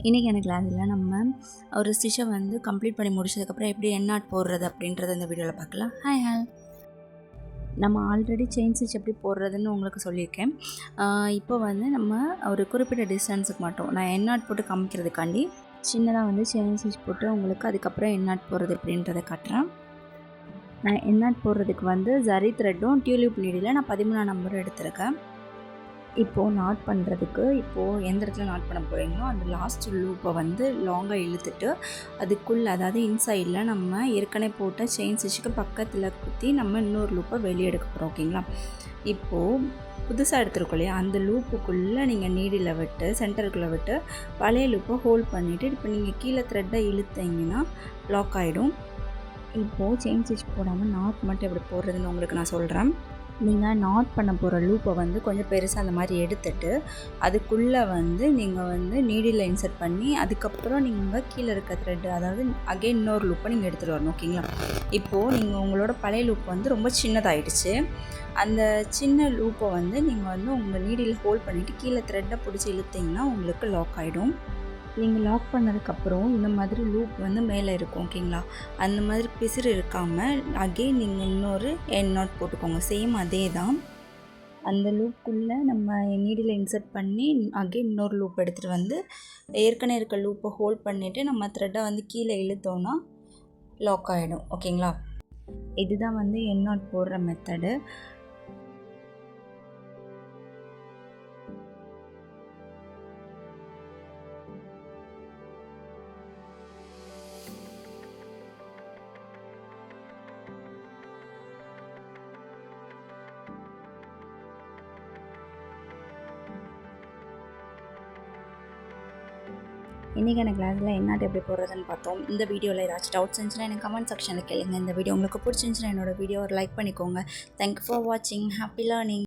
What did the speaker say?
இன்றைக்கான கிளாஸில் நம்ம ஒரு ஸ்டிச்சை வந்து கம்ப்ளீட் பண்ணி முடிச்சதுக்கப்புறம் எப்படி எண்ணாட் போடுறது அப்படின்றத இந்த வீடியோவில் பார்க்கலாம். ஹாய் நம்ம ஆல்ரெடி செயின் ஸ்டிச் எப்படி போடுறதுன்னு உங்களுக்கு சொல்லியிருக்கேன். இப்போ வந்து நம்ம ஒரு குறிப்பிட்ட டிஸ்டன்ஸுக்கு மட்டும் நான் எண்ணாட் போட்டு காமிக்கிறதுக்காண்டி சின்னதாக வந்து செயின் ஸ்டிச் போட்டு உங்களுக்கு அதுக்கப்புறம் எண்ணாட் போடுறது அப்படின்றத காட்டுறேன். நான் எண்ணாட் போடுறதுக்கு வந்து ஜரி த்ரெட்டும் டியூலிப் நீடியில் நான் 13 நம்பரும் எடுத்திருக்கேன். இப்போது நாட் பண்ணுறதுக்கு எந்த இடத்துல நாட் பண்ண போகிறீங்களோ அந்த லாஸ்ட் லூப்பை வந்து லாங்காக இழுத்துட்டு அதுக்குள்ளே, அதாவது இன்சைடில் நம்ம ஏற்கனவே போட்ட செயின் ஸ்டிச்சுக்கு பக்கத்தில் குத்தி நம்ம இன்னொரு லூப்பை வெளியே எடுக்க போகிறோம். ஓகேங்களா? இப்போது புதுசாக எடுத்துருக்கோம் இல்லையா, அந்த லூப்புக்குள்ளே நீங்கள் நீடில் விட்டு சென்டருக்குள்ளே விட்டு பழைய லூப்பை ஹோல்ட் பண்ணிவிட்டு இப்போ நீங்கள் கீழே த்ரெட்டை இழுத்தீங்கன்னா லாக் ஆகிடும். இப்போது செயின் ஸ்டிச் போடாமல் நாட் மட்டும் எப்படி போடுறதுன்னு உங்களுக்கு நான் சொல்கிறேன். நீங்கள் நாட் பண்ண போகிற லூப்பை வந்து கொஞ்சம் பெருசாக அந்த மாதிரி எடுத்துட்டு அதுக்குள்ளே வந்து நீங்கள் வந்து நீடில் இன்சர்ட் பண்ணி அதுக்கப்புறம் நீங்கள் கீழே இருக்க த்ரெட்டு, அதாவது அகெயின் இன்னொரு லூப்பை நீங்கள் எடுத்துகிட்டு வரணும். ஓகேங்களா? இப்போது நீங்கள் உங்களோட பழைய லூப் வந்து ரொம்ப சின்னதாகிடுச்சு. அந்த சின்ன லூப்பை வந்து நீங்கள் வந்து உங்கள் நீடில் ஹோல்ட் பண்ணிவிட்டு கீழே த்ரெட்டை பிடிச்சி இழுத்திங்கன்னா உங்களுக்கு லாக் ஆகிடும். நீங்கள் லாக் பண்ணதுக்கப்புறம் இந்த மாதிரி லூப் வந்து மேலே இருக்கும். ஓகேங்களா? அந்த மாதிரி பிசிறு இருக்காமல் அகெயின் நீங்கள் இன்னொரு எண்ட் நாட் போட்டுக்கோங்க. சேம் அதே தான். அந்த லூப்புக்குள்ளே நம்ம நீடில் இன்சர்ட் பண்ணி அகெயின் இன்னொரு லூப் எடுத்துகிட்டு வந்து ஏற்கனவே இருக்க லூப்பை ஹோல்ட் பண்ணிவிட்டு நம்ம த்ரெட்டை வந்து கீழே இழுத்தோன்னா லாக் ஆகிடும். ஓகேங்களா? இதுதான் வந்து எண்ட் நாட் போடுற மெத்தடு. இன்றைக்கான கிளாஸில் எண்ணாட் எப்படி போடுறதுன்னு பார்த்தோம். இந்த வீடியோவில் ஏதாச்சும் டவுட்ஸ் இருந்துச்சுன்னா எனக்கு கமெண்ட் செக்ஷனில் கேளுங்க. இந்த வீடியோ உங்களுக்கு பிடிச்சிருந்துச்சுன்னா என்னோடய வீடியோ ஒரு லைக் பண்ணிக்கோங்க. தேங்க்யூ ஃபார் வாட்சிங். Happy learning.